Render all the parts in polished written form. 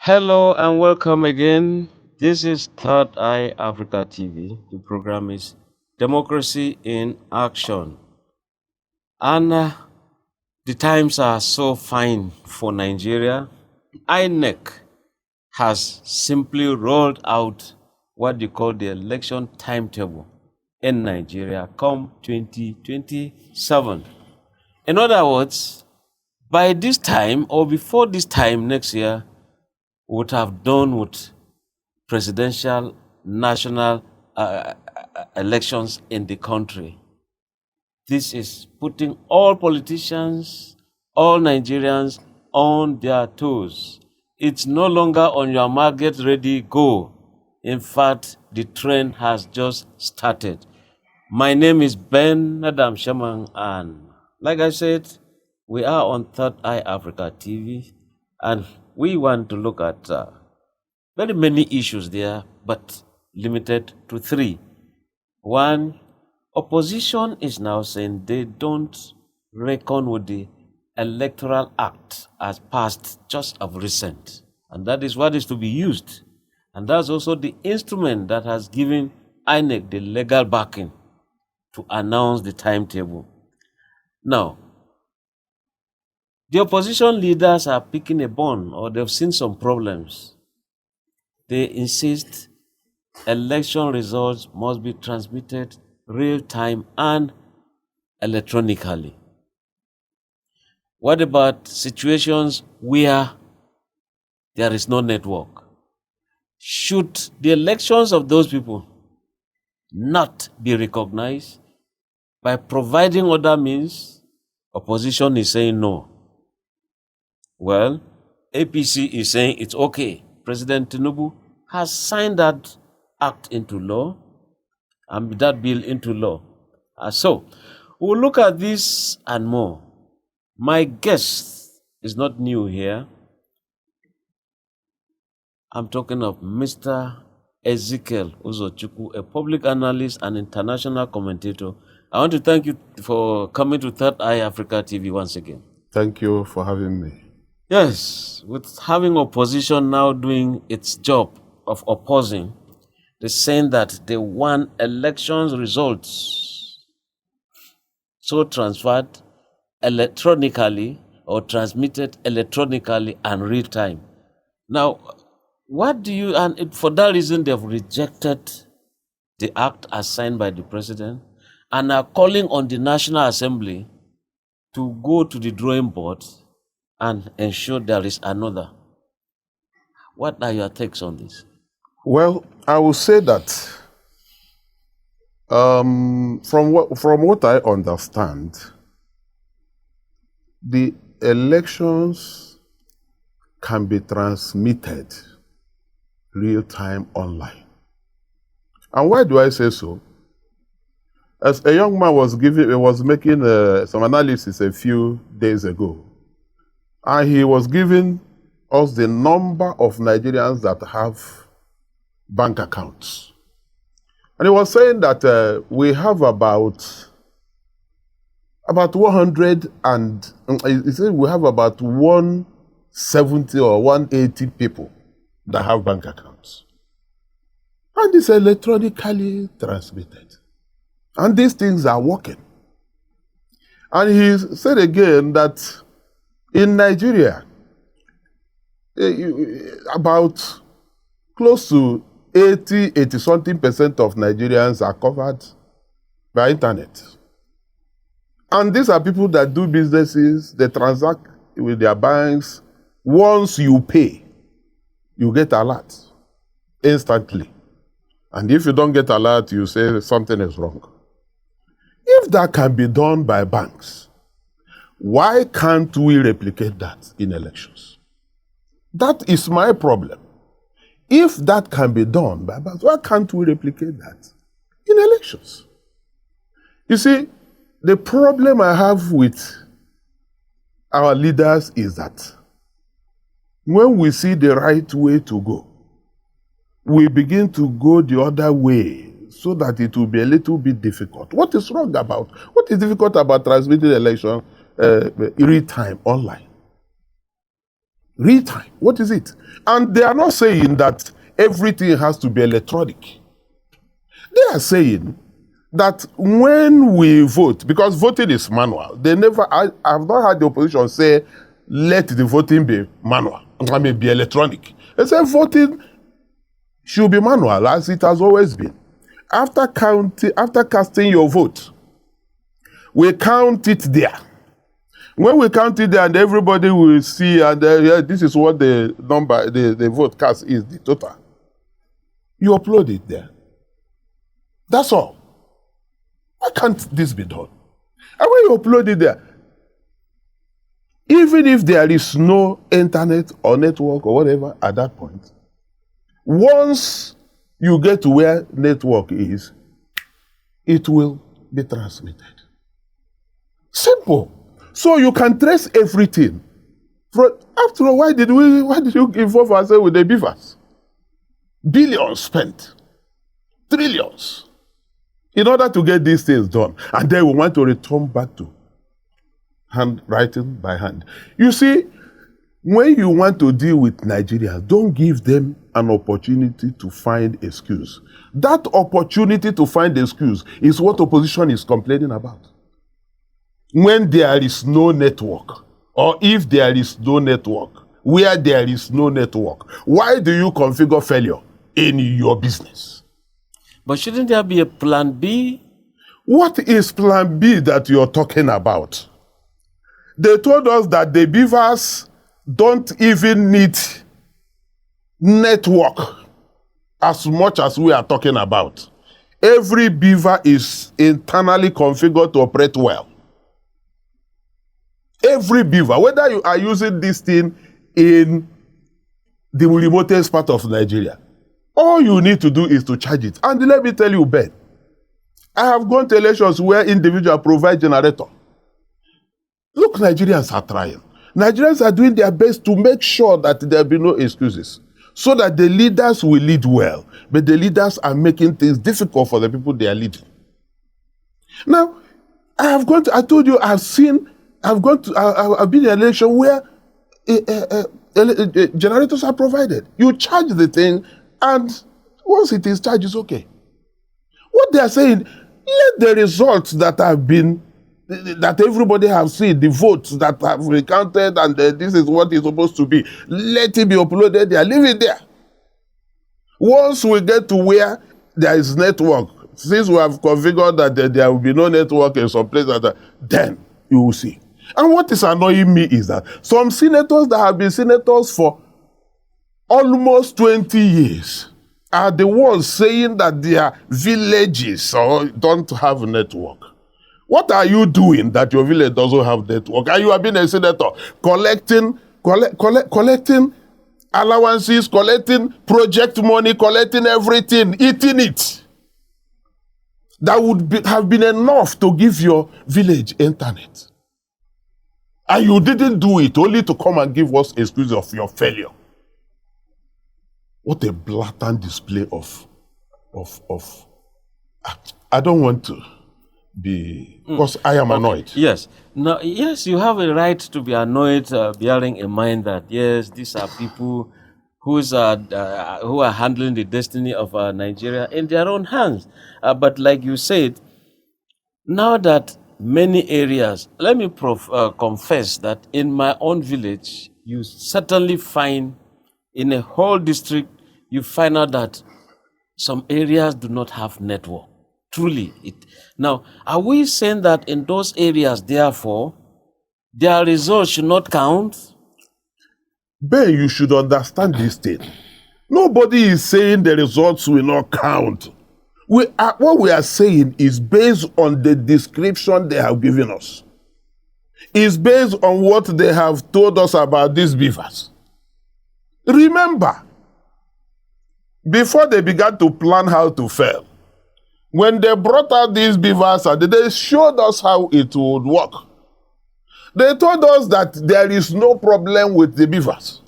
Hello and welcome again. This is Third Eye Africa TV. The program is Democracy in Action. And the times are so fine for Nigeria. INEC has simply rolled out what they call the election timetable in Nigeria come 2027. In other words, by this time or before this time next year, we would have done with presidential national elections in the country. This is putting all politicians, all Nigerians on their toes. It's no longer on your mark, get ready, go. In fact, the trend has just started. My name is Ben Adam Shaman, and like I said, we are on Third Eye Africa TV, and we want to look at very many issues there, but limited to three. One, opposition is now saying they don't reckon with the Electoral Act as passed just of recent. And that is what is to be used. And that's also the instrument that has given INEC the legal backing to announce the timetable. Now, the opposition leaders are picking a bone, or they've seen some problems. They insist election results must be transmitted real time and electronically. What about situations where there is no network? Should the elections of those people not be recognized by providing other means? Opposition is saying no. Well, APC is saying it's okay. President Tinubu has signed that act into law and that bill into law. So, we'll look at this and more. My guest is not new here. I'm talking of Mr. Ezekiel Uzochukwu, a public analyst and international commentator. I want to thank you for coming to Third Eye Africa TV once again. Thank you for having me. Yes, with having opposition now doing its job of opposing, they're saying that they want elections results so transferred electronically or transmitted electronically and real time. Now, what do you, and for that reason, they've rejected the act as signed by the president and are calling on the National Assembly to go to the drawing board and ensure there is another. What are your takes on this? Well, I will say that from what I understand, the elections can be transmitted real time online. And why do I say so? As a young man was making some analysis a few days ago, and he was giving us the number of Nigerians that have bank accounts. And he was saying that we have about 100 and he said we have about 170 or 180 people that have bank accounts. And it's electronically transmitted. And these things are working. And he said again that in Nigeria, about close to 80-something% of Nigerians are covered by internet. And these are people that do businesses, they transact with their banks. Once you pay, you get alert instantly. And if you don't get alert, you say something is wrong. If that can be done by banks, why can't we replicate that in elections? That is my problem. If that can be done by banks, why can't we replicate that in elections? You see, the problem I have with our leaders is that when we see the right way to go, we begin to go the other way so that it will be a little bit difficult. What is difficult about transmitting election real time online? Real time. What is it? And they are not saying that everything has to be electronic. They are saying that when we vote, because voting is manual, I have not had the opposition say, let the voting be manual, I mean be electronic. They say voting should be manual as it has always been. After casting your vote, we count it there. When we count it there and everybody will see, and this is what the number, the vote cast is, the total. You upload it there. That's all. Why can't this be done? And when you upload it there, even if there is no internet or network or whatever at that point, once you get to where network is, it will be transmitted. Simple. So you can trace everything. After all, why did you involve ourselves with the beavers? Billions spent. Trillions. In order to get these things done. And then we want to return back to handwriting by hand. You see, when you want to deal with Nigerians, don't give them an opportunity to find excuse. That opportunity to find excuse is what opposition is complaining about. When there is no network, or if there is no network, where there is no network, why do you configure failure in your business? But shouldn't there be a plan B? What is plan B that you're talking about? They told us that the beavers don't even need network as much as we are talking about. Every beaver is internally configured to operate well. Every beaver, whether you are using this thing in the remotest part of Nigeria, all you need to do is to charge it. And let me tell you, Ben, I have gone to elections where individuals provide generator. Look, Nigerians are trying. Nigerians are doing their best to make sure that there will be no excuses, so that the leaders will lead well. But the leaders are making things difficult for the people they are leading. Now, I've been in an election where generators are provided. You charge the thing, and once it is charged, it's okay. What they are saying, let the results that everybody have seen, the votes that have recounted, and this is what is supposed to be, let it be uploaded there, leave it there. Once we get to where there is network, since we have configured that there will be no network in some place, then you will see. And what is annoying me is that some senators that have been senators for almost 20 years are the ones saying that their villages don't have network. What are you doing that your village doesn't have network? And you have been a senator collecting allowances, collecting project money, collecting everything, eating it. That would have been enough to give your village internet. And you didn't do it, only to come and give us excuse of your failure. What a blatant display of I don't want to be, because I am annoyed. Yes. No, yes, you have a right to be annoyed, bearing in mind that, yes, these are people who are handling the destiny of Nigeria in their own hands. But like you said, now that many areas, let me confess that in my own village, you certainly find, in a whole district, you find out that some areas do not have network. Truly. Now, are we saying that in those areas, therefore, their results should not count? Ben, you should understand this thing. Nobody is saying the results will not count. What we are saying is based on the description they have given us. It's based on what they have told us about these beavers. Remember, before they began to plan how to fail, when they brought out these beavers, they showed us how it would work. They told us that there is no problem with the beavers.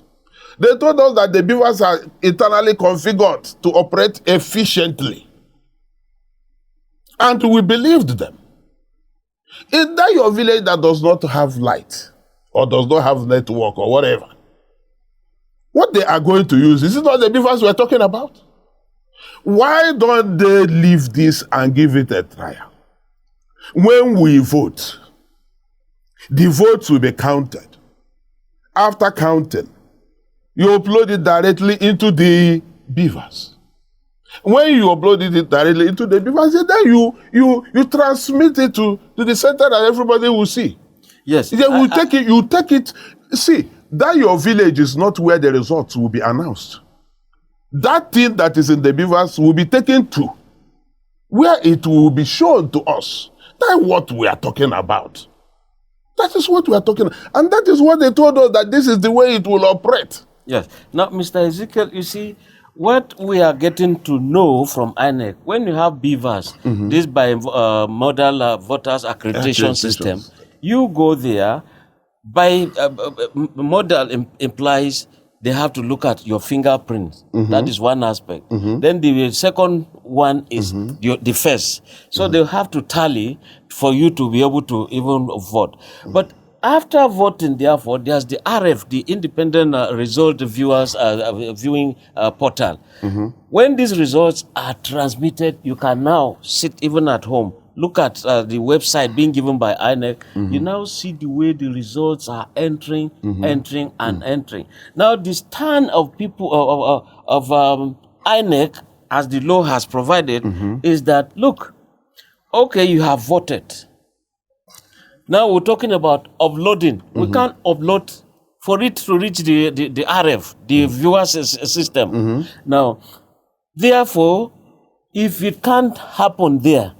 They told us that the beavers are internally configured to operate efficiently. And we believed them. Is that your village that does not have light, or does not have network, or whatever? what they are going to use, is it not the beavers we're talking about? Why don't they leave this and give it a trial? When we vote, the votes will be counted. After counting, you upload it directly into the beavers. When you upload it directly into the beavers, then you transmit it to the center that everybody will see. Yes. Then you take it. See, that your village is not where the results will be announced. That thing that is in the beavers will be taken to where it will be shown to us. That's what we are talking about. That is what we are talking about. And that is what they told us, that this is the way it will operate. Yes. Now, Mr. Ezekiel, you see, what we are getting to know from INEC, when you have beavers, this by model voters accreditation system, you go there, by model implies they have to look at your fingerprints. That is one aspect. Then the second one is the face. So they have to tally for you to be able to even vote. But after voting, therefore, there's the RF, the Independent Result Viewers Viewing Portal. When these results are transmitted, you can now sit even at home, look at the website being given by INEC. You now see the way the results are entering. Now, the stand of people of INEC, as the law has provided, is that, look, okay, you have voted. Now we're talking about uploading. We can't upload for it to reach the RF, the viewers system. Now, therefore, if it can't happen there,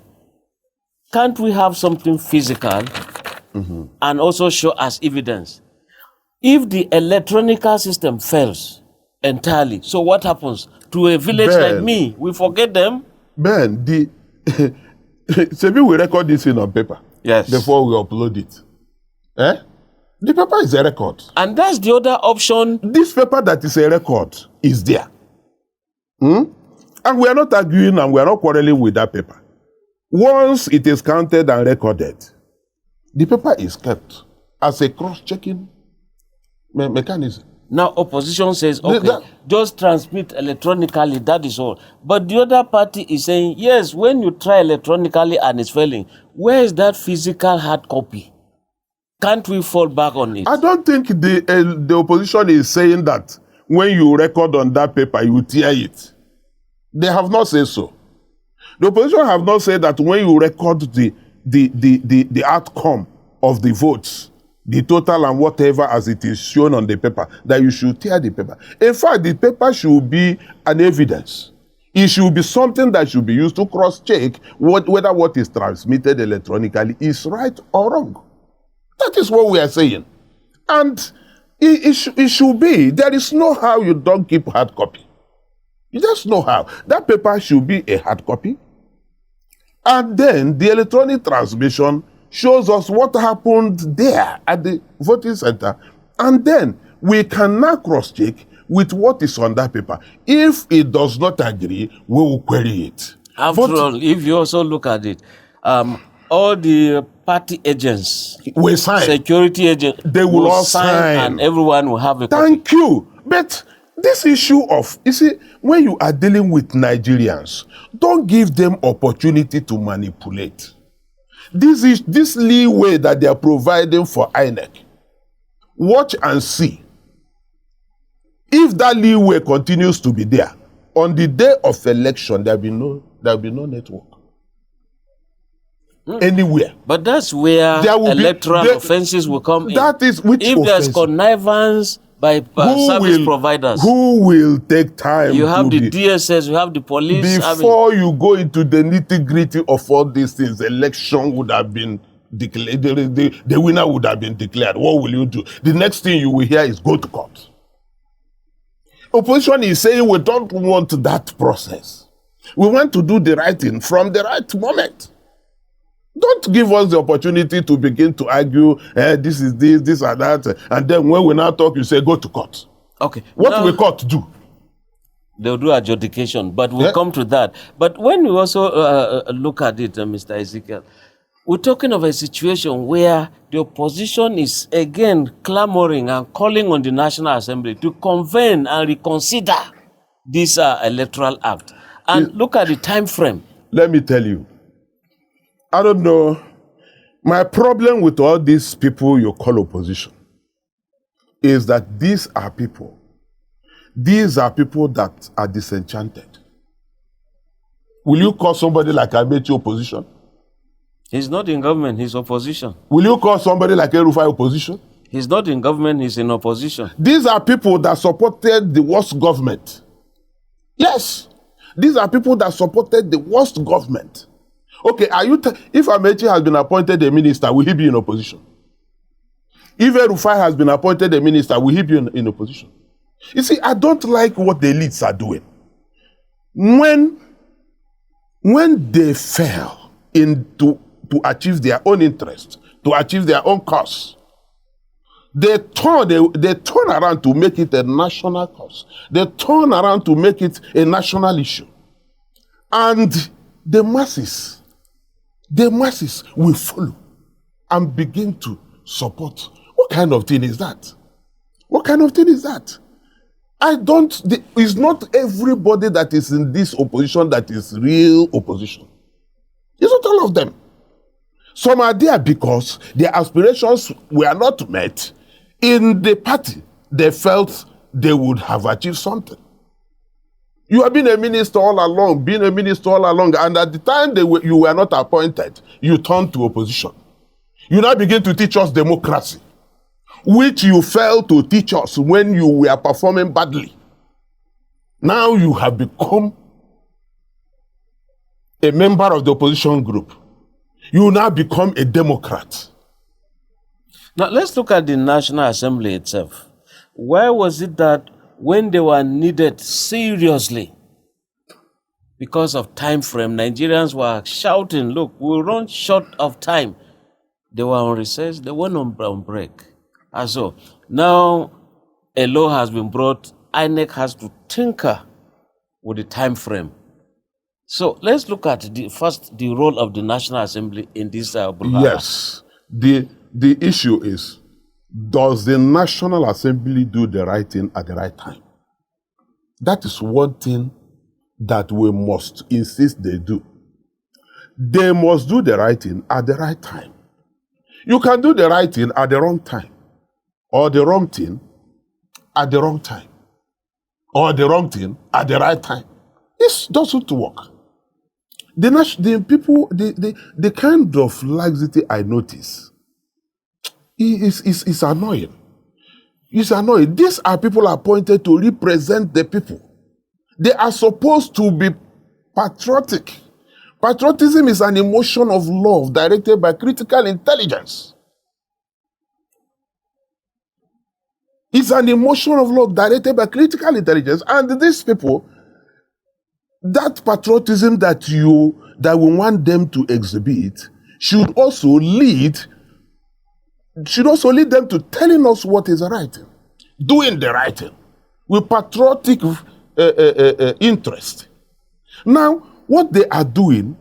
can't we have something physical and also show as evidence? If the electronical system fails entirely, so what happens to a village like me? We forget them? Ben, maybe we record this in on paper. Yes. Before we upload it. The paper is a record. And that's the other option. This paper that is a record is there. And we are not arguing and we are not quarreling with that paper. Once it is counted and recorded, the paper is kept as a cross-checking mechanism. Now opposition says, okay, just transmit electronically, that is all. But the other party is saying, yes, when you try electronically and it's failing, where is that physical hard copy? Can't we fall back on it? I don't think the opposition is saying that when you record on that paper, you tear it. They have not said so. The opposition have not said that when you record the outcome of the votes, the total and whatever as it is shown on the paper, that you should tear the paper. In fact, the paper should be an evidence. It should be something that should be used to cross-check whether what is transmitted electronically is right or wrong. That is what we are saying. And it should be. There is no how you don't keep hard copy. You just know how. That paper should be a hard copy. And then the electronic transmission shows us what happened there at the voting center. And then we can now cross-check with what is on that paper. If it does not agree, we will query it. After all, if you also look at it, all the party agents, we sign. Security agents, they will all sign. And everyone will have a copy. Thank you. But this issue of, you see, when you are dealing with Nigerians, don't give them opportunity to manipulate. This leeway that they are providing for INEC, watch and see. If that leeway continues to be there, on the day of election, there will be no network. Anywhere. But that's where electoral offenses will come in. That is which if there's connivance by service providers, who will take time? You have the DSS, you have the police. Before you go into the nitty-gritty of all these things, the election would have been declared, the winner would have been declared. What will you do? The next thing you will hear is go to court. Opposition is saying we don't want that process. We want to do the right thing from the right moment. Don't give us the opportunity to begin to argue, this is this or that, and then when we now talk, you say, go to court. Okay. What will court do? They'll do adjudication, but we'll come to that. But when we also look at it, Mr. Ezekiel, We're talking of a situation where the opposition is again clamoring and calling on the National Assembly to convene and reconsider this electoral act. And look at the time frame. Let me tell you, I don't know. My problem with all these people you call opposition is that these are people that are disenchanted. Will you call somebody like Amechi opposition? He's not in government, he's opposition. Will you call somebody like Erufai opposition? He's not in government, he's in opposition. These are people that supported the worst government. Yes, these are people that supported the worst government. Okay, if Amechi has been appointed a minister, will he be in opposition? If Erufai has been appointed a minister, will he be in opposition? You see, I don't like what the elites are doing. When they fail to achieve their own interest, to achieve their own cause, they turn around to make it a national cause. They turn around to make it a national issue. And the masses will follow and begin to support. What kind of thing is that? What kind of thing is that? It's not everybody that is in this opposition that is real opposition. It's not all of them. Some are there because their aspirations were not met in the party. They felt they would have achieved something. You have been a minister all along, and at the time you were not appointed, you turned to opposition. You now begin to teach us democracy, which you failed to teach us when you were performing badly. Now you have become a member of the opposition group. You now become a Democrat. Now let's look at the National Assembly itself. Why was it that when they were needed seriously, because of time frame, Nigerians were shouting, look, we'll run short of time. They were on recess, they went on break. And so now a law has been brought, INEC has to tinker with the time frame. So let's look at the role of the National Assembly in this. Yes, the issue is, does the National Assembly do the right thing at the right time? That is one thing that we must insist they do. They must do the right thing at the right time. You can do the right thing at the wrong time, or the wrong thing at the wrong time, or the wrong thing at the right time. It doesn't work. The kind of laxity I notice is annoying. It's annoying. These are people appointed to represent the people. They are supposed to be patriotic. Patriotism is an emotion of love directed by critical intelligence. It's an emotion of love directed by critical intelligence. And these people, that patriotism that we want them to exhibit should also lead them to telling us what is the right thing, doing the right thing, with patriotic interest. Now, what they are doing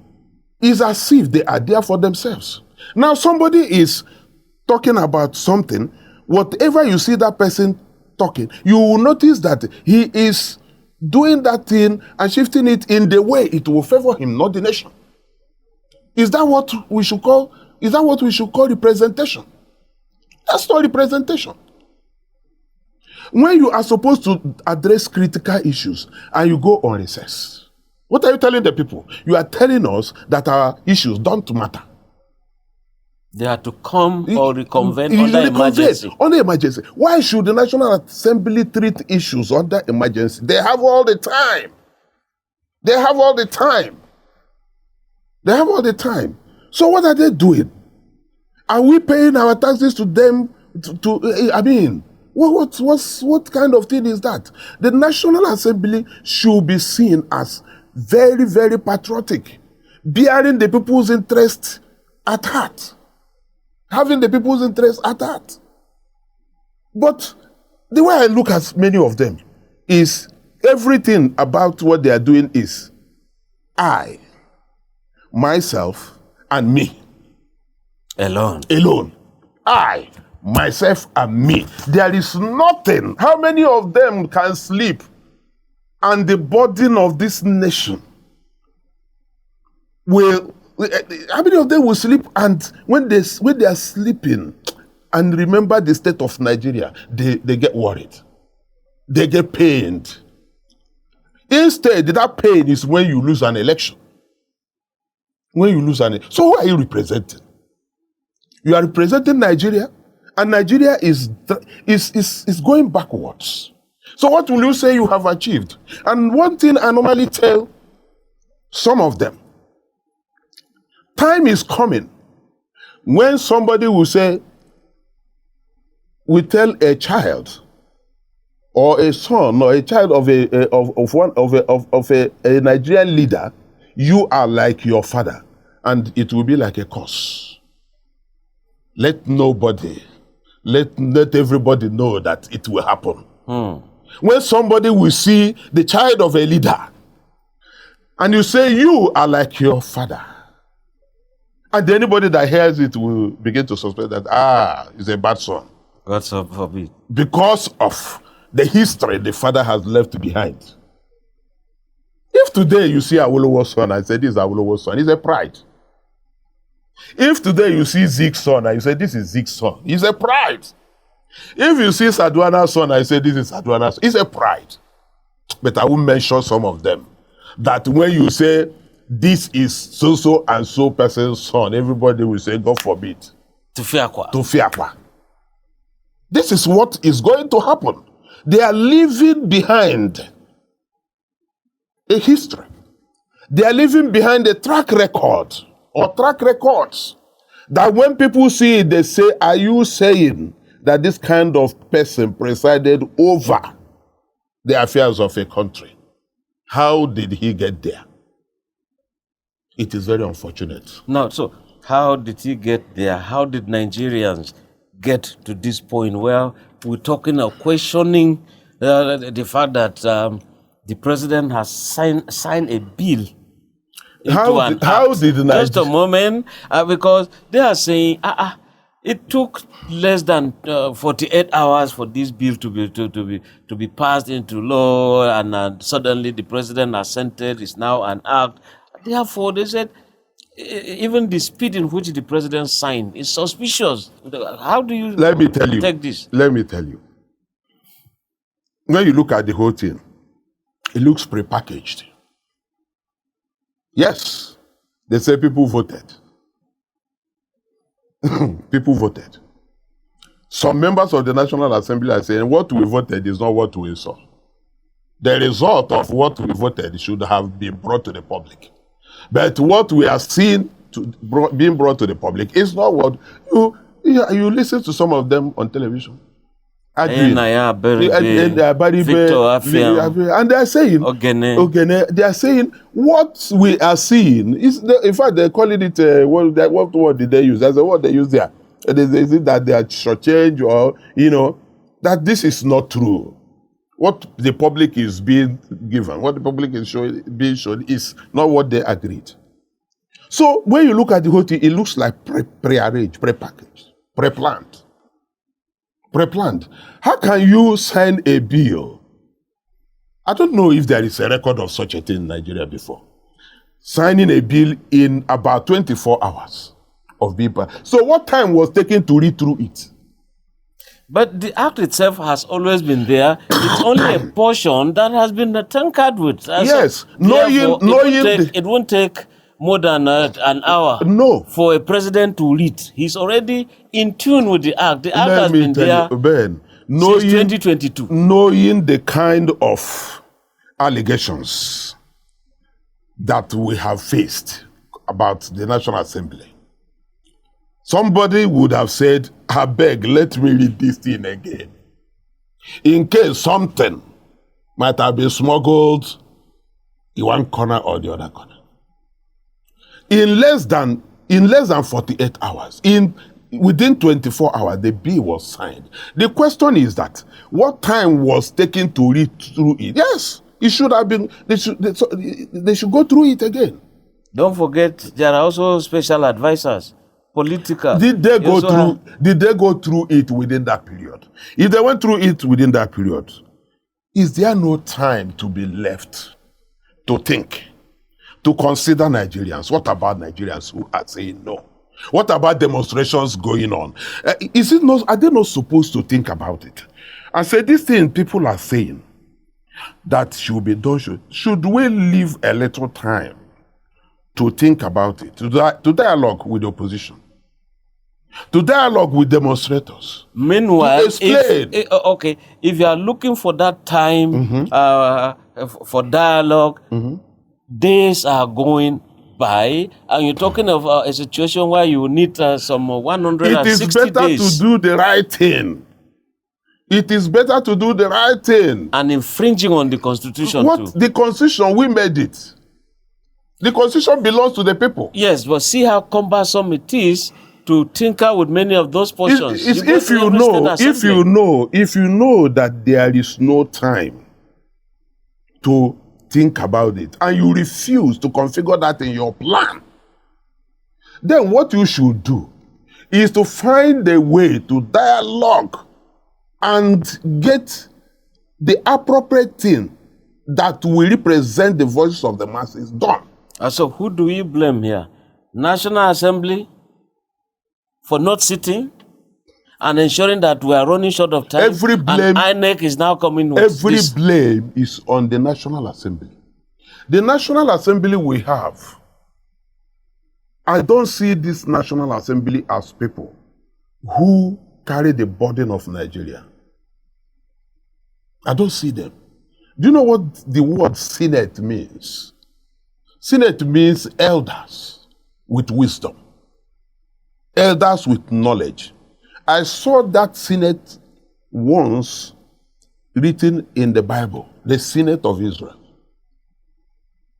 is as if they are there for themselves. Now, somebody is talking about something, whatever you see that person talking, you will notice that he is doing that thing and shifting it in the way it will favor him, not the nation. Is that what we should call representation? That's not representation. When you are supposed to address critical issues and you go on recess, what are you telling the people? You are telling us that our issues don't matter. They are to come or reconvene under emergency. Under emergency. Why should the National Assembly treat issues under emergency? They have all the time. They have all the time. They have all the time. So what are they doing? Are we paying our taxes to them? What kind of thing is that? The National Assembly should be seen as very, very patriotic, bearing the people's interest at heart. Having the people's interest at heart. But the way I look at many of them is everything about what they are doing is I, myself, and me. Alone. Alone. I, myself, and me. There is nothing. How many of them can sleep? And the burden of this nation will, how many of them will sleep? And when they are sleeping and remember the state of Nigeria, they get worried. They get pained. Instead, that pain is when you lose an election. When you lose an election. So who are you representing? You are representing Nigeria, and Nigeria is going backwards. So what will you say you have achieved? And one thing I normally tell some of them, time is coming when somebody will say, we tell a child or a son or a child of a Nigerian leader, you are like your father, and it will be like a curse. Let everybody know that it will happen. When somebody will see the child of a leader, and you say you are like your father, and anybody that hears it will begin to suspect that, he's a bad son. God forbid. Because of the history the father has left behind. If today you see Awolowo's son, I say this is Awolowo's son, he's a pride. If today you see Zeke's son, I say this is Zeke's son, he's a pride. If you see Saduana's son, I say this is Saduana's son, it's a pride. But I will mention some of them. That when you say this is so and so person's son, everybody will say, God forbid. To Fiakwa. To Fiakwa. This is what is going to happen. They are leaving behind a history. They are leaving behind a track record or track records that when people see it, they say, are you saying that this kind of person presided over the affairs of a country? How did he get there? It is very unfortunate. Now, so how did he get there? How did Nigerians get to this point where we're talking of questioning the fact that the president has signed a bill? How did Nigeria? Just a moment, because they are saying it took less than 48 hours for this bill to be passed into law, and suddenly the president assented. It's now an act. Therefore, they said even the speed in which the president signed is suspicious. How do you take this? Let me tell you. When you look at the whole thing, it looks prepackaged. Yes, they say people voted. People voted. Some members of the National Assembly are saying what we voted is not what we saw. The result of what we voted should have been brought to the public. But what we are seeing being brought to the public is not what you listen to some of them on television. And they are saying, they are saying what we are seeing is, in fact, they're calling it, what word did they use? That's the word they use there. Is it that they are shortchanged, or, that this is not true. What the public is being given, what the public is being shown is not what they agreed. So when you look at the whole thing, it looks like pre-arranged, pre-packaged, pre-planned. Pre-planned. How can you sign a bill? I don't know if there is a record of such a thing in Nigeria before. Signing a bill in about 24 hours of being passed. So what time was taken to read through it? But the act itself has always been there. It's only a portion that has been tinkered with. Yes, it won't take more than an hour for a president to read. He's already in tune with the act. The act has been there since 2022. Knowing the kind of allegations that we have faced about the National Assembly, somebody would have said, I beg, let me read this thing again. In case something might have been smuggled in one corner or the other corner. In less than 48 hours, within 24 hours, the bill was signed. The question is that, what time was taken to read through it? Yes, it should have been, they should go through it again. Don't forget, there are also special advisors political. Did they You go also through? have- Did they go through it within that period? If they went through it within that period, is there no time to be left to think, to consider Nigerians? What about Nigerians who are saying no? What about demonstrations going on? Is it not? Are they not supposed to think about it? And say this thing people are saying that should be done. Should we leave a little time to think about it, to dialogue with the opposition, to dialogue with demonstrators? Meanwhile, To explain. if you are looking for that time for dialogue, days are going by, and you're talking of a situation where you need some It 160 is better days. to do the right thing. It is better to do the right thing. And infringing on the constitution What? too. The constitution, we made it. The constitution belongs to the people. Yes, but see how cumbersome it is to tinker with many of those portions. If you know that there is no time to think about it, and you refuse to configure that in your plan, then what you should do is to find a way to dialogue and get the appropriate thing that will represent the voices of the masses done. So who do we blame here? National Assembly for not sitting and ensuring that we are running short of time? Every blame, and INEC is now coming with every this. blame is on the National Assembly. The National Assembly we have, I don't see this National Assembly as people who carry the burden of Nigeria. I don't see them. Do you know what the word Senate means? Senate means elders with wisdom, elders with knowledge. I saw that Senate once written in the Bible, the Senate of Israel.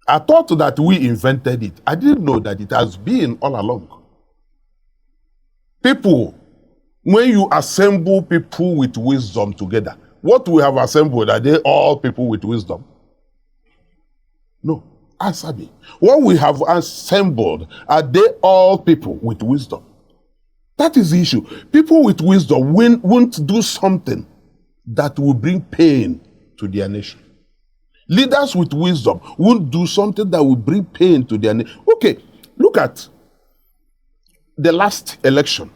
I thought that we invented it. I didn't know that it has been all along. People, when you assemble people with wisdom together, what we have assembled, are they all people with wisdom? No, answer me. What we have assembled, are they all people with wisdom? That is the issue. People with wisdom won't do something that will bring pain to their nation. Leaders with wisdom won't do something that will bring pain to their nation. Okay, look at the last election.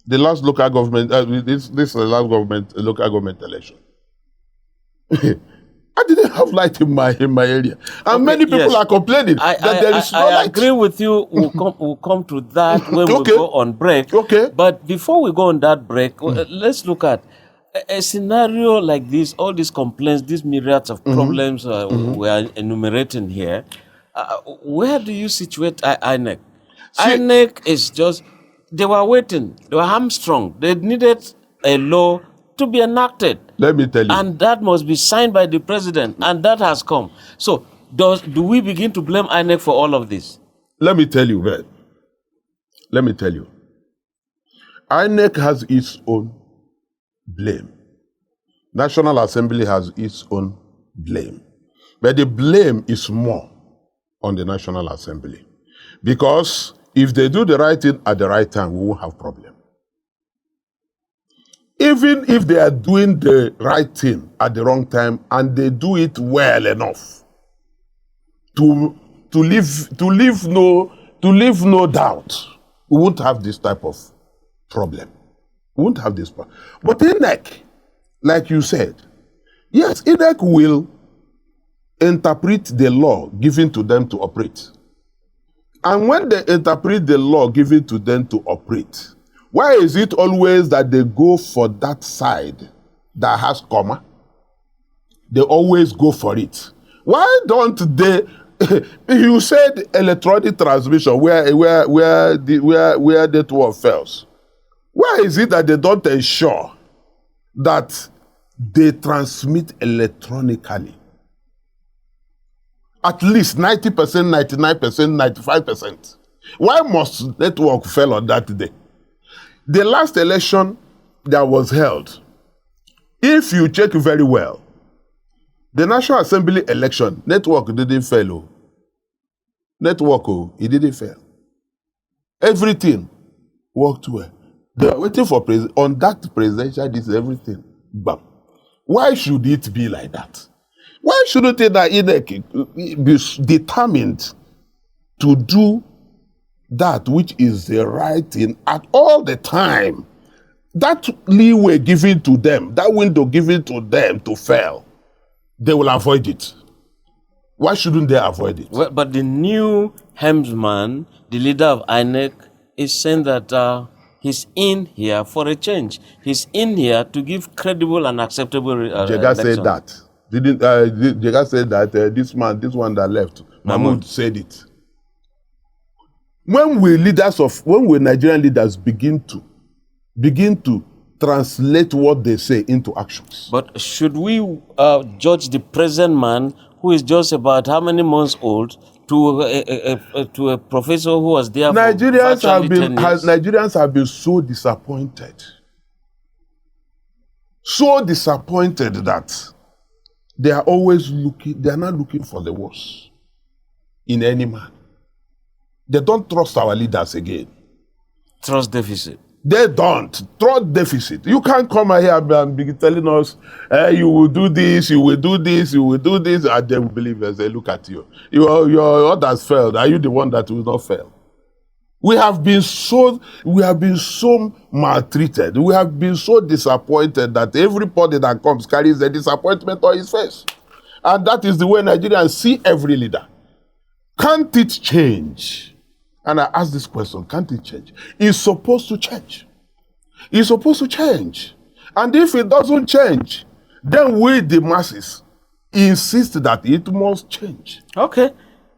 The last local government, this is the last local government election. I didn't have light in my area, and many people are complaining that there is no light. I agree with you. We'll come to that when we go on break. Okay. But before we go on that break, let's look at a scenario like this. All these complaints, these myriads of problems we are enumerating here. Where do you situate INEC? INEC is just. They were waiting. They were hamstrung. They needed a law to be enacted. Let me tell you. And that must be signed by the president. And that has come. So, do we begin to blame INEC for all of this? Let me tell you, man. Let me tell you. INEC has its own blame. National Assembly has its own blame. But the blame is more on the National Assembly. Because if they do the right thing at the right time, we won't have problem. Even if they are doing the right thing at the wrong time and they do it well enough to leave no doubt, we won't have this type of problem. We won't have this problem. But INEC, like you said, yes, INEC will interpret the law given to them to operate. And when they interpret the law given to them to operate, why is it always that they go for that side that has comma? They always go for it. Why don't they? You said electronic transmission where the network fails. Why is it that they don't ensure that they transmit electronically? At least 90%, 99%, 95%. Why must network fail on that day? The last election that was held, if you check very well, the National Assembly election, network didn't fail. Network, it didn't fail. Everything worked well. They are waiting for on that presidential, this everything. Bam. Why should it be like that? Why shouldn't it that INEC be determined to do that which is the right thing at all the time? That leeway given to them, that window given to them to fail, they will avoid it. Why shouldn't they avoid it? Well, but the new helmsman, the leader of INEC, is saying that he's in here for a change. He's in here to give credible and acceptable Jega said that. Didn't Jega said that this one that left, Mahmoud said it. When we Nigerian leaders begin to translate what they say into actions. But should we judge the present man who is just about how many months old to a professor who was there for virtually 10 years? Nigerians have been so disappointed. So disappointed that they are not looking for the worst in any man. They don't trust our leaders again. Trust deficit. They don't. Trust deficit. You can't come here and be telling us, you will do this, you will do this, you will do this, and they will believe as they look at you. Your others failed. Are you the one that will not fail? We have been so maltreated. We have been so disappointed that everybody that comes carries a disappointment on his face. And that is the way Nigerians see every leader. Can't it change? And I ask this question, can't it change? It's supposed to change. It's supposed to change. And if it doesn't change, then we, the masses, insist that it must change. Okay.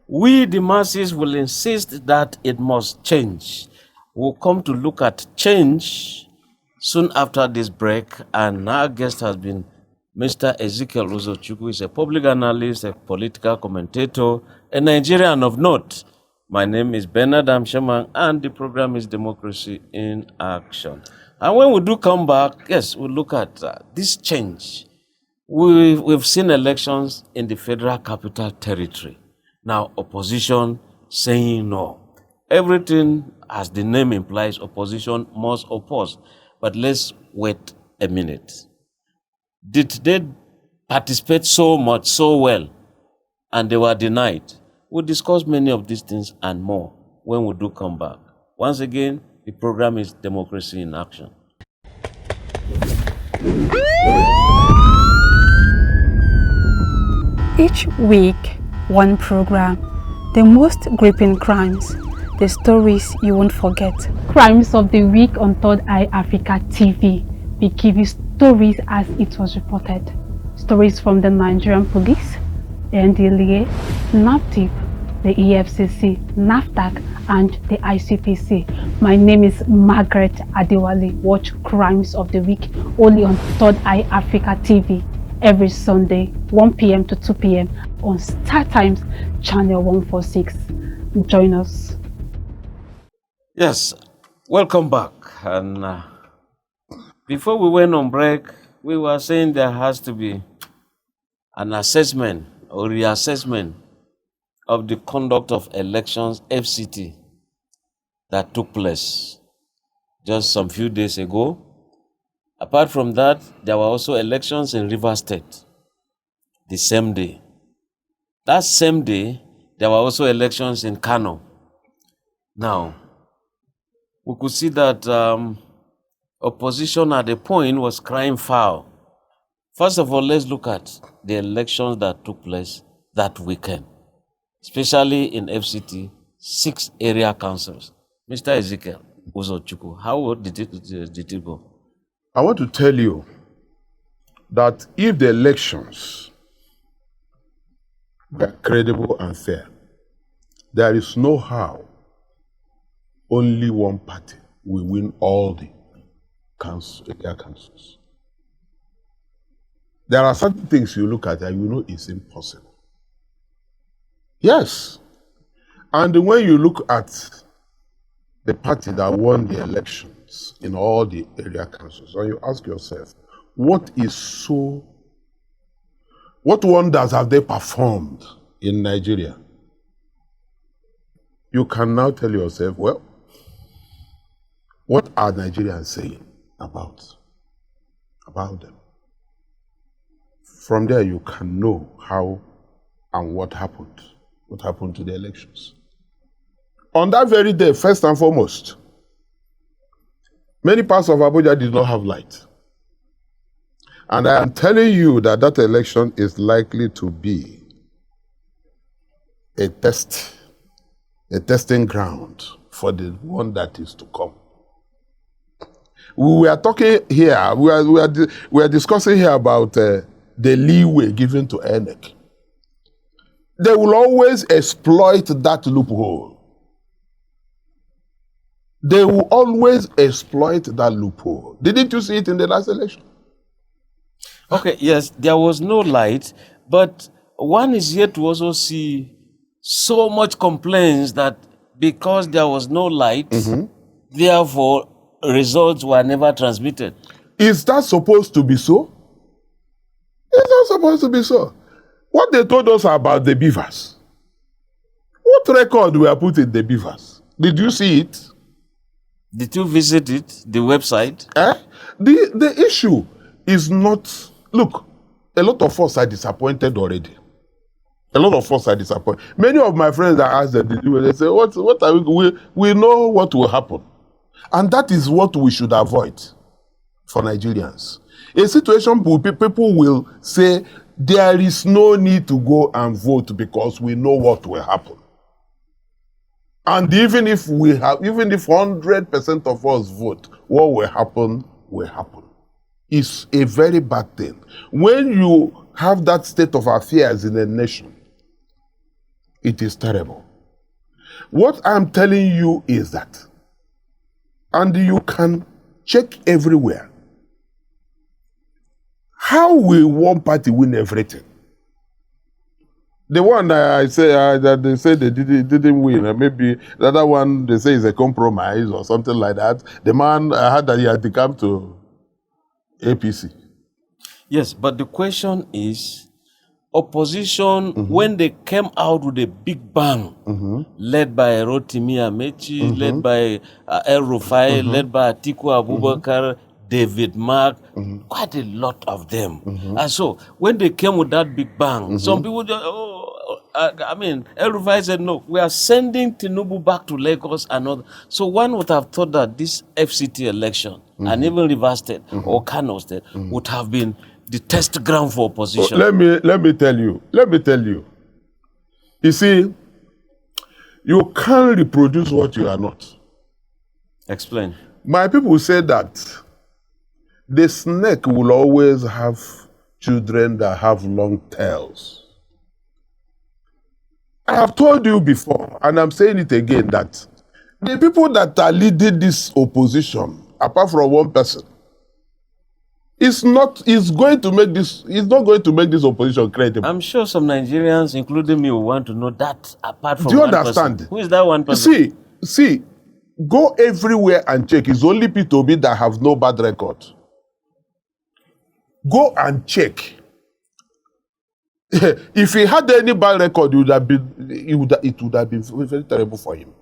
We, the masses, will insist that it must change. We'll come to look at change soon after this break. And our guest has been Mr. Ezekiel Uzochukwu. He's a public analyst, a political commentator, a Nigerian of note. My name is Bernard Amshaman, and the program is Democracy in Action. And when we do come back, yes, we'll look at this change. We've seen elections in the Federal Capital Territory. Now, opposition saying no. Everything, as the name implies, opposition must oppose. But let's wait a minute. Did they participate so much, so well, and they were denied? We'll discuss many of these things and more when we do come back. Once again, the program is Democracy in Action. Each week, one program. The most gripping crimes, the stories you won't forget. Crimes of the week on Third Eye Africa TV. We give you stories as it was reported. Stories from the Nigerian police, the NDLEA, NAPTIP, the EFCC, NAFDAC, and the ICPC. My name is Margaret Adewale. Watch Crimes of the Week only on Third Eye Africa TV every Sunday, 1 p.m. to 2 p.m. on Star Times Channel 146. Join us. Yes, welcome back. And before we went on break, we were saying there has to be an assessment or reassessment of the conduct of elections, FCT, that took place just some few days ago. Apart from that, there were also elections in Rivers State the same day. That same day, there were also elections in Kano. Now, we could see that opposition at the point was crying foul. First of all, let's look at the elections that took place that weekend, especially in FCT, 6 area councils. Mr. Ezekiel Uzochukwu, how did it go? I want to tell you that if the elections were credible and fair, there is no how only one party will win all the area councils. There are certain things you look at and you know it's impossible. Yes. And when you look at the party that won the elections in all the area councils, and you ask yourself, what wonders have they performed in Nigeria? You can now tell yourself, well, What are Nigerians saying about them? From there, you can know how and what happened to the elections. On that very day, first and foremost, many parts of Abuja did not have light. And I am telling you that that election is likely to be a testing ground for the one that is to come. We are talking here, we are discussing here about the leeway given to ENEC. They will always exploit that loophole. They will always exploit that loophole. Didn't you see it in the last election? Okay, yes, there was no light, but one is yet to also see so much complaints that because there was no light, therefore results were never transmitted. Is that supposed to be so? It's not supposed to be so. What they told us about the beavers, what record were put in the beavers? Did you see it? Did you visit it, the website? The issue is not, look, a lot of us are disappointed already. A lot of us are disappointed. Many of my friends that ask them, they say, what are we know what will happen. And that is what we should avoid for Nigerians. A situation where people will say, there is no need to go and vote because we know what will happen. And even if 100% of us vote, what will happen will happen. It's a very bad thing. When you have that state of affairs in a nation, it is terrible. What I'm telling you is that, and you can check everywhere, how will one party win everything? The one I say that they say they didn't win, and maybe the other one they say is a compromise or something like that. The man I heard that he had to come to APC. Yes, but the question is, opposition, when they came out with a big bang, led by Rotimi Amechi, led by El Rufai, led by Atiku Abubakar, David Mark, quite a lot of them. And so when they came with that big bang, some people just, El Rufai said, no, we are sending Tinubu back to Lagos and all. So one would have thought that this FCT election, and even Rivers State or Kano State, would have been the test ground for opposition. Let me tell you. You see, you can't reproduce what you are not. Explain. My people say that the snake will always have children that have long tails. I have told you before, and I'm saying it again, that the people that are leading this opposition, apart from one person, it's not going to make this opposition credible. I'm sure some Nigerians, including me, will want to know that apart from Do you one understand? person. Who is that one person? See, go everywhere and check. It's only P2B that have no bad record. Go and check. If he had any bad record, it would have been very terrible for him.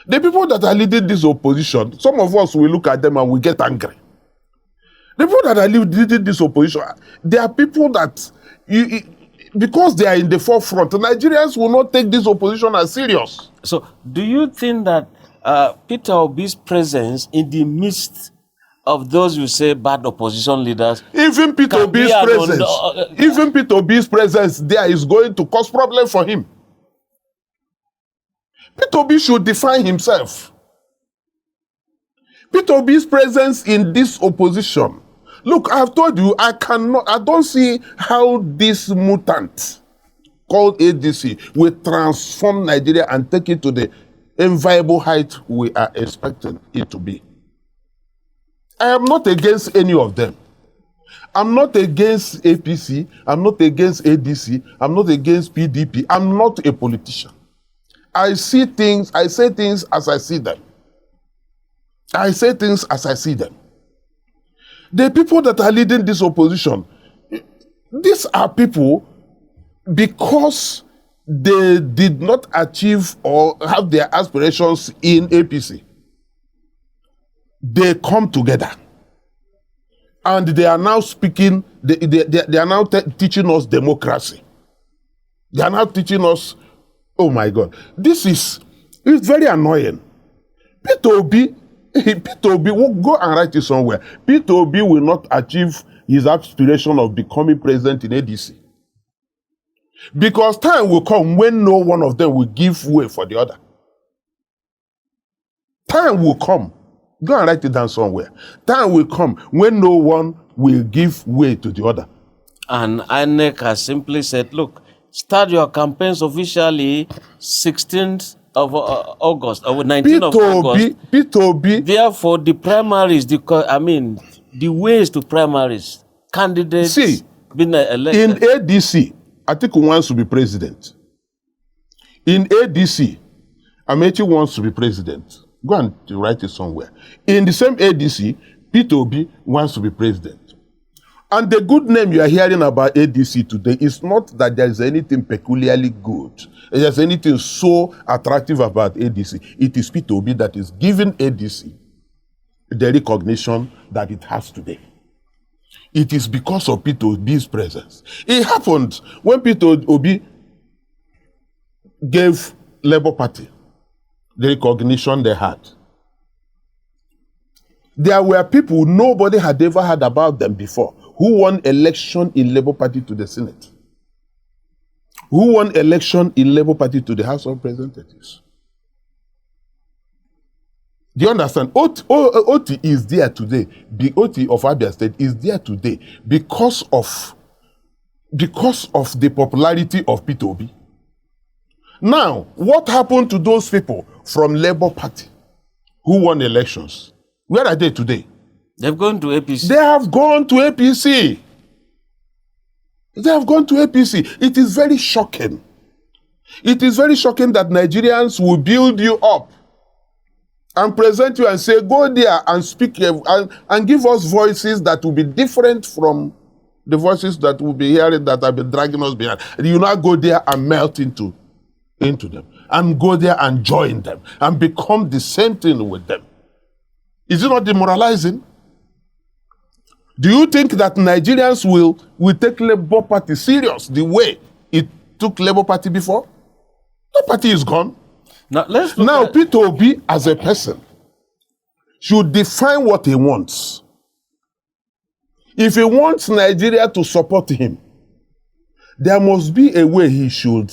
The people that are leading this opposition, some of us will look at them and we get angry. The people that are leading this opposition, they are people that, because they are in the forefront, Nigerians will not take this opposition as serious. So, do you think that Peter Obi's presence in the midst of those you say bad opposition leaders, even Peter Obi's presence there is going to cause problem for him? Peter Obi should define himself. Peter Obi's presence in this opposition. Look, I've told you, I don't see how this mutant called ADC will transform Nigeria and take it to the enviable height we are expecting it to be. I am not against any of them. I'm not against APC. I'm not against ADC. I'm not against PDP. I'm not a politician. I say things as I see them. The people that are leading this opposition, these are people because they did not achieve or have their aspirations in APC. they come together. And they are now speaking, they are now teaching us democracy. They are now teaching us, oh my God, it's very annoying. Peter Obi will go and write it somewhere. Peter Obi will not achieve his aspiration of becoming president in ADC. Because time will come when no one of them will give way for the other. Time will come. Go and write it down somewhere. Time will come when no one will give way to the other. And INEC has simply said, look, start your campaigns officially 16th of August, or 19th of August. Peter Obi. Therefore, the primaries, the ways to primaries, candidates being elected. In ADC, Atiku wants to be president. In ADC, Amechi wants to be president. Go and write it somewhere. In the same ADC, Peter Obi wants to be president. And the good name you are hearing about ADC today is not that there is anything peculiarly good. There's anything so attractive about ADC. It is Peter Obi that is giving ADC the recognition that it has today. It is because of Peter Obi's presence. It happened when Peter Obi gave Labour Party the recognition they had. There were people nobody had ever heard about them before who won election in Labour Party to the Senate, who won election in Labour Party to the House of Representatives. Do you understand? OT is there today. The OT of Abia State is there today because of the popularity of Peter Obi. Now, what happened to those people from Labour Party who won elections? Where are they today? They've gone to APC. They have gone to APC. They have gone to APC. It is very shocking. It is very shocking that Nigerians will build you up and present you and say, go there and speak and give us voices that will be different from the voices that will be hearing that have been dragging us behind. You now go there and melt into them and go there and join them and become the same thing with them. Is it not demoralizing? Do you think that Nigerians will take Labour Party serious the way it took Labour Party before? The party is gone. Now Peter Obi as a person should define what he wants. If he wants Nigeria to support him, there must be a way he should.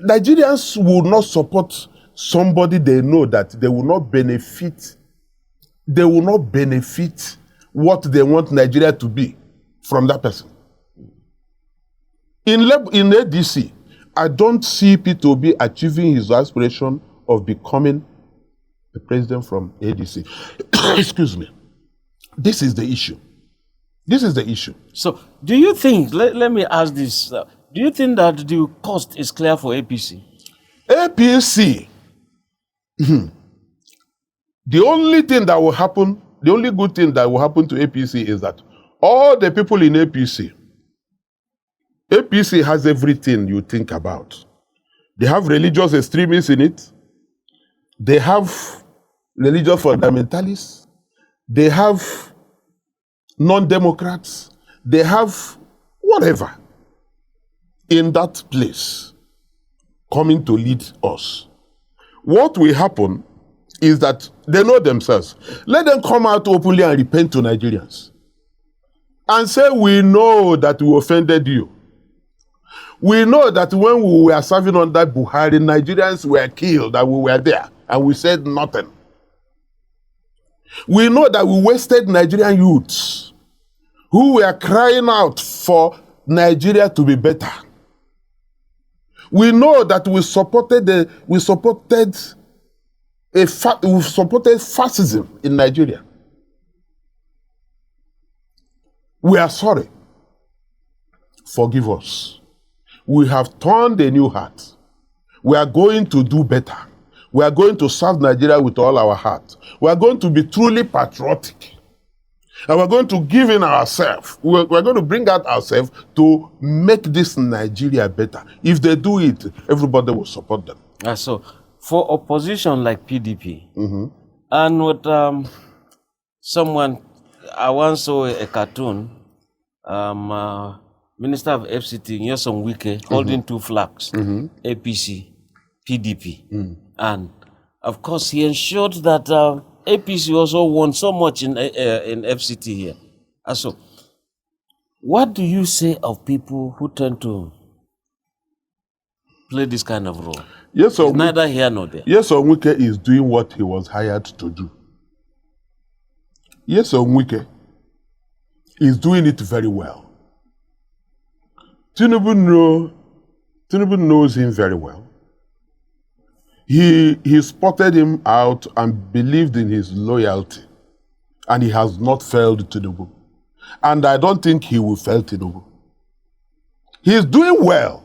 Nigerians will not support somebody they know that they will not benefit. They will not benefit what they want Nigeria to be from that person. In ADC, I don't see Peter Obi achieving his aspiration of becoming the president from ADC. Excuse me. This is the issue. This is the issue. So, do you think, let me ask this, do you think that the cost is clear for APC? APC, the only thing that will happen, the only good thing that will happen to APC is that all the people in APC has everything you think about. They have religious extremists in it. They have religious fundamentalists. They have non-democrats. They have whatever in that place coming to lead us. What will happen is that they know themselves. Let them come out openly and repent to Nigerians and say, we know that we offended you. We know that when we were serving under Buhari, Nigerians were killed and we were there and we said nothing. We know that we wasted Nigerian youths who were crying out for Nigeria to be better. We know that we supported fascism in Nigeria. We are sorry. Forgive us. We have turned a new heart. We are going to do better. We are going to serve Nigeria with all our heart. We are going to be truly patriotic. And we're going to give in ourselves. We're going to bring out ourselves to make this Nigeria better. If they do it, everybody will support them. So, for opposition like PDP, and with someone, I once saw a cartoon, Minister of FCT, Nyesom Wike, holding two flags, APC, PDP. And of course, he ensured that APC also won so much in FCT here. And so, what do you say of people who tend to play this kind of role? Yes, it's neither here nor there. Yes, Wike is doing what he was hired to do. Yes, Wike is doing it very well. Tinubu knows him very well. He spotted him out and believed in his loyalty, and he has not failed Tinubu. And I don't think he will fail Tinubu. He is doing well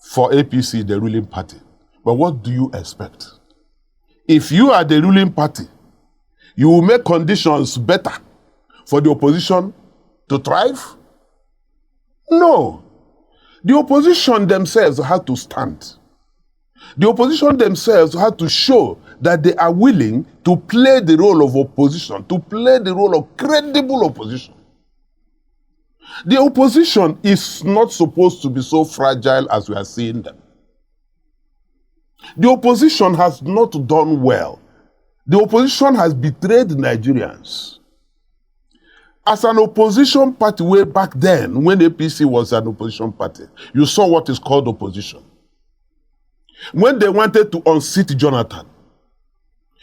for APC, the ruling party. But what do you expect? If you are the ruling party, you will make conditions better for the opposition to thrive? No. The opposition themselves have to stand. The opposition themselves have to show that they are willing to play the role of opposition, to play the role of credible opposition. The opposition is not supposed to be so fragile as we are seeing them. The opposition has not done well. The opposition has betrayed Nigerians. As an opposition party way back then, when APC was an opposition party, you saw what is called opposition. When they wanted to unseat Jonathan,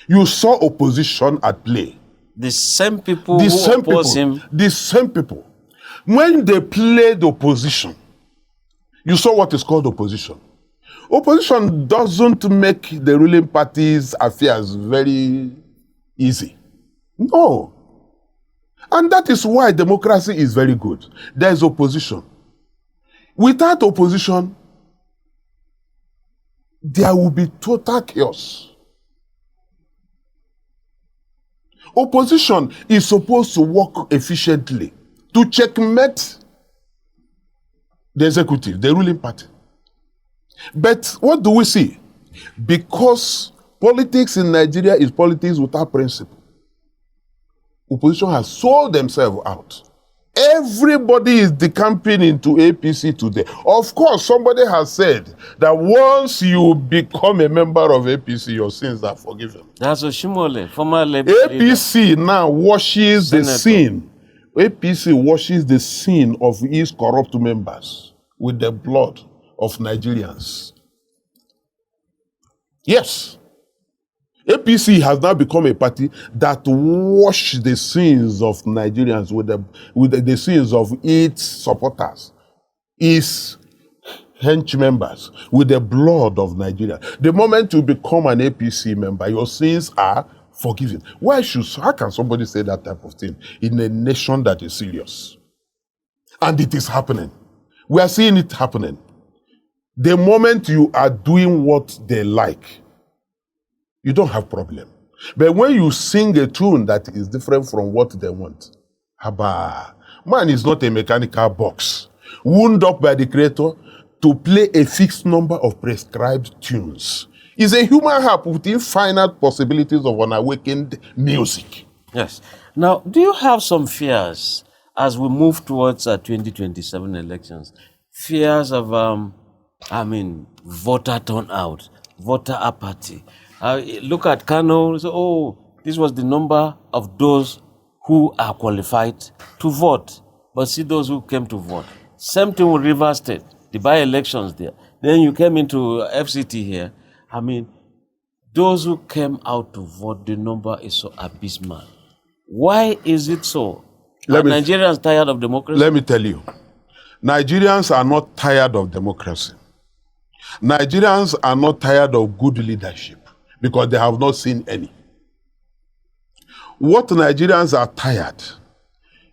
you saw opposition at play. The same people who oppose him. The same people. When they played opposition, you saw what is called opposition. Opposition doesn't make the ruling party's affairs very easy. No. And that is why democracy is very good. There is opposition. Without opposition, there will be total chaos. Opposition is supposed to work efficiently to checkmate the executive, the ruling party. But what do we see? Because politics in Nigeria is politics without principle, opposition has sold themselves out. Everybody is decamping into APC today. Of course, somebody has said that once you become a member of APC, your sins are forgiven. That's Oshimole, former APC now washes the sin. APC washes the sin of its corrupt members with the blood of Nigerians. Yes. APC has now become a party that washes the sins of Nigerians with the sins of its supporters, its hench members, with the blood of Nigeria. The moment you become an APC member, your sins are forgiven. How can somebody say that type of thing in a nation that is serious? And it is happening. We are seeing it happening. The moment you are doing what they like, you don't have problem. But when you sing a tune that is different from what they want, man is not a mechanical box, wound up by the creator to play a fixed number of prescribed tunes. It's a human harp with infinite possibilities of unawakened music. Yes. Now, do you have some fears as we move towards 2027 elections? Fears of, voter turnout, voter apathy. Look at Kano, so, this was the number of those who are qualified to vote, but see those who came to vote. Same thing with Rivers State, the by-elections there. Then you came into FCT here. Those who came out to vote, the number is so abysmal. Why is it so? Are Nigerians tired of democracy? Let me tell you, Nigerians are not tired of democracy. Nigerians are not tired of good leadership because they have not seen any. What Nigerians are tired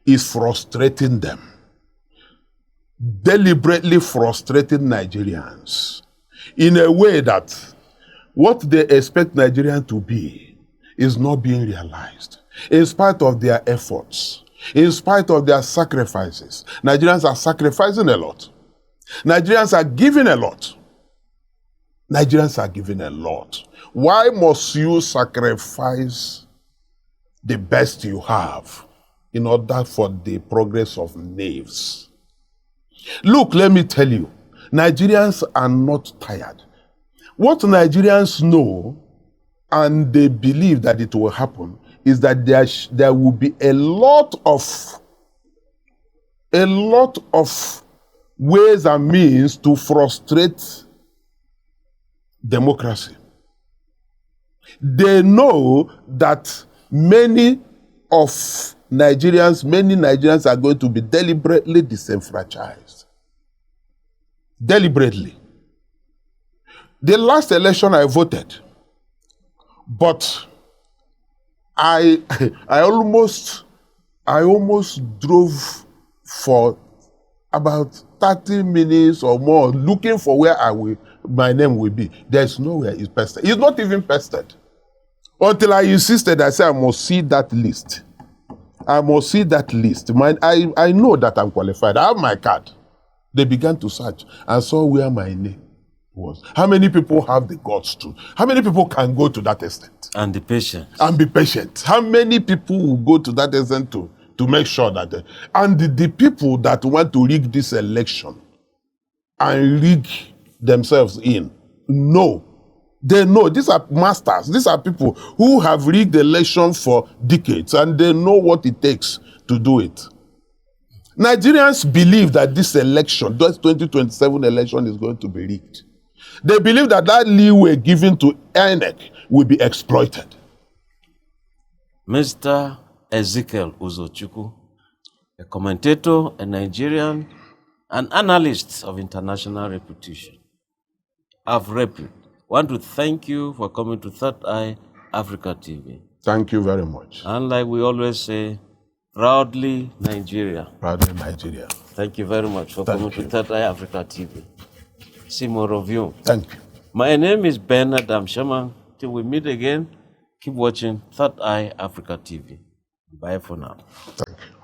is frustrating them. Deliberately frustrating Nigerians in a way that what they expect Nigerians to be is not being realized. In spite of their efforts, in spite of their sacrifices, Nigerians are sacrificing a lot. Nigerians are giving a lot. Nigerians are given a lot. Why must you sacrifice the best you have in order for the progress of knaves? Look, let me tell you, Nigerians are not tired. What Nigerians know, and they believe that it will happen, is that there will be a lot of ways and means to frustrate democracy. They know that many Nigerians are going to be deliberately disenfranchised. Deliberately. The last election I voted, but I almost drove for about 30 minutes or more looking for where my name will be. There's nowhere it's pasted. It's not even pasted. Until I insisted, I said, I must see that list. I must see that list. I know that I'm qualified. I have my card. They began to search and saw where my name was. How many people have the guts to? How many people can go to that extent? And the patience. And be patient. How many people will go to that extent to make sure that the people that want to rig this election and rig themselves in know. They know. These are masters. These are people who have rigged the election for decades, and they know what it takes to do it. Nigerians believe that this election, this 2027 election, is going to be rigged. They believe that leeway given to INEC will be exploited. Mr. Ezekiel Uzochukwu, a commentator, a Nigerian, an analyst of international reputation. Want to thank you for coming to Third Eye Africa TV. Thank you very much. And like we always say, proudly Nigeria. Proudly Nigeria. Thank you very much for coming to Third Eye Africa TV. See more of you. Thank you. My name is Bernard Amshaman. Till we meet again, keep watching Third Eye Africa TV. Bye for now. Thank you.